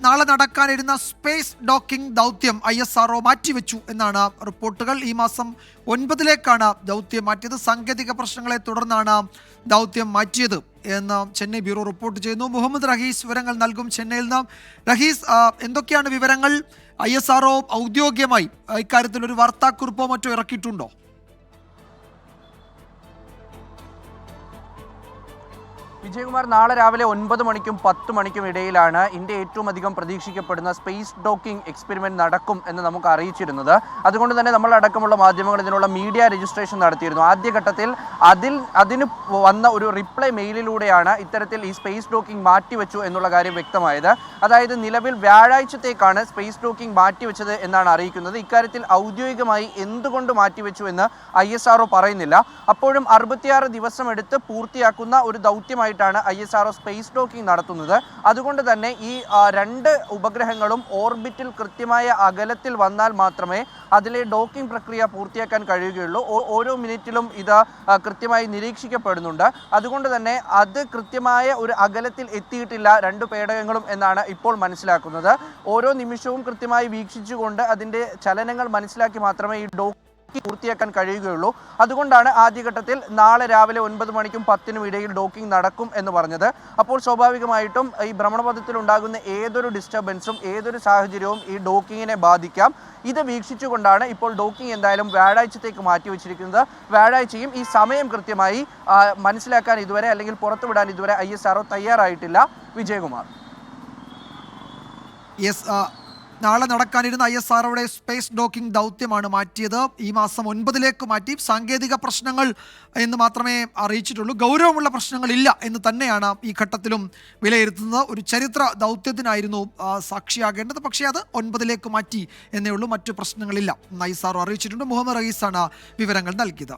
നാളെ നടക്കാനിരുന്ന space docking ദൗത്യം ISRO മാറ്റിവെച്ചു എന്നാണ് റിപ്പോർട്ടുകൾ. ഈ മാസം 9-ലേക്കാണ് ദൗത്യം മാറ്റിയത്. സാങ്കേതിക പ്രശ്നങ്ങളെ തുടർന്നാണ് ദൗത്യം മാറ്റിയത് എന്ന് ചെന്നൈ ബ്യൂറോ റിപ്പോർട്ട് ചെയ്യുന്നു. മുഹമ്മദ് റഹീസ് വിവരങ്ങൾ നൽകും ചെന്നൈയിൽ നിന്ന്. റഹീസ്, എന്തൊക്കെയാണ് വിവരങ്ങൾ? ISRO ഔദ്യോഗികമായി ഇക്കാര്യത്തിൽ ഒരു വാർത്താക്കുറിപ്പോ മറ്റോ ഇറക്കിയിട്ടുണ്ടോ? വിജയകുമാർ, നാളെ രാവിലെ 9 മണിക്കും 10 മണിക്കും ഇടയിലാണ് ഇന്ത്യ ഏറ്റവും അധികം പ്രതീക്ഷിക്കപ്പെടുന്ന സ്പേസ് ഡോക്കിംഗ് എക്സ്പെരിമെന്റ് നടക്കും എന്ന് നമുക്ക് അറിയിച്ചിരുന്നത്. അതുകൊണ്ട് തന്നെ നമ്മളടക്കമുള്ള മാധ്യമങ്ങൾ ഇതിനുള്ള മീഡിയ രജിസ്ട്രേഷൻ നടത്തിയിരുന്നു. ആദ്യഘട്ടത്തിൽ അതിന് വന്ന ഒരു റിപ്ലൈ മെയിലിലൂടെയാണ് ഇത്തരത്തിൽ ഈ സ്പേസ് ഡോക്കിംഗ് മാറ്റിവെച്ചു എന്നുള്ള കാര്യം വ്യക്തമായത്. അതായത് നിലവിൽ വ്യാഴാഴ്ചത്തേക്കാണ് സ്പേസ് ഡോക്കിംഗ് മാറ്റിവെച്ചത് എന്നാണ് അറിയിക്കുന്നത്. ഇക്കാര്യത്തിൽ ഔദ്യോഗികമായി എന്തുകൊണ്ട് മാറ്റിവെച്ചു എന്ന് ISRO പറയുന്നില്ല. അപ്പോഴും 66 ദിവസം എടുത്ത് പൂർത്തിയാക്കുന്ന ഒരു ദൗത്യമായി ISRO സ്പേസ് ഡോക്കിംഗ് നടത്തുന്നത്. അതുകൊണ്ട് തന്നെ ഈ 2 ഉപഗ്രഹങ്ങളും ഓർബിറ്റിൽ കൃത്യമായ അകലത്തിൽ വന്നാൽ മാത്രമേ അതിലെ ഡോക്കിംഗ് പ്രക്രിയ പൂർത്തിയാക്കാൻ കഴിയുകയുള്ളൂ. ഓരോ മിനിറ്റിലും ഇത് കൃത്യമായി നിരീക്ഷിക്കപ്പെടുന്നുണ്ട്. അതുകൊണ്ട് തന്നെ അത് കൃത്യമായ ഒരു അകലത്തിൽ എത്തിയിട്ടില്ല 2 പേടകങ്ങളും എന്നാണ് ഇപ്പോൾ മനസ്സിലാക്കുന്നത്. ഓരോ നിമിഷവും കൃത്യമായി വീക്ഷിച്ചുകൊണ്ട് അതിൻ്റെ ചലനങ്ങൾ മനസ്സിലാക്കി മാത്രമേ ഈ പൂർത്തിയാക്കാൻ കഴിയുകയുള്ളൂ. അതുകൊണ്ടാണ് ആദ്യഘട്ടത്തിൽ നാളെ രാവിലെ 9 മണിക്കും 10-നും ഇടയിൽ ഡോക്കിംഗ് നടക്കും എന്ന് പറഞ്ഞത്. അപ്പോൾ സ്വാഭാവികമായിട്ടും ഈ ഭ്രമണപഥത്തിൽ ഉണ്ടാകുന്ന ഏതൊരു ഡിസ്റ്റർബൻസും ഏതൊരു സാഹചര്യവും ഈ ഡോക്കിങ്ങിനെ ബാധിക്കാം. ഇത് വീക്ഷിച്ചുകൊണ്ടാണ് ഇപ്പോൾ ഡോക്കിംഗ് എന്തായാലും വ്യാഴാഴ്ചത്തേക്ക് മാറ്റിവെച്ചിരിക്കുന്നത്. വ്യാഴാഴ്ചയും ഈ സമയം കൃത്യമായി മനസ്സിലാക്കാൻ ഇതുവരെ അല്ലെങ്കിൽ പുറത്തുവിടാൻ ഇതുവരെ ISRO തയ്യാറായിട്ടില്ല. വിജയകുമാർ. നാളെ നടക്കാനിരുന്ന ISROയുടെ സ്പേസ് ഡോക്കിംഗ് ദൗത്യമാണ് മാറ്റിയത്. ഈ മാസം 9-ലേക്ക് മാറ്റി. സാങ്കേതിക പ്രശ്നങ്ങൾ എന്ന് മാത്രമേ അറിയിച്ചിട്ടുള്ളൂ. ഗൗരവമുള്ള പ്രശ്നങ്ങളില്ല എന്ന് തന്നെയാണ് ഈ ഘട്ടത്തിലും വിലയിരുത്തുന്നത്. ഒരു ചരിത്ര ദൗത്യത്തിനായിരുന്നു സാക്ഷിയാകേണ്ടത്. പക്ഷേ അത് 9-ലേക്ക് മാറ്റി എന്നേ ഉള്ളൂ. മറ്റു പ്രശ്നങ്ങളില്ല എന്ന് ISRO അറിയിച്ചിട്ടുണ്ട്. മുഹമ്മദ് റഹീസാണ് വിവരങ്ങൾ നൽകിയത്.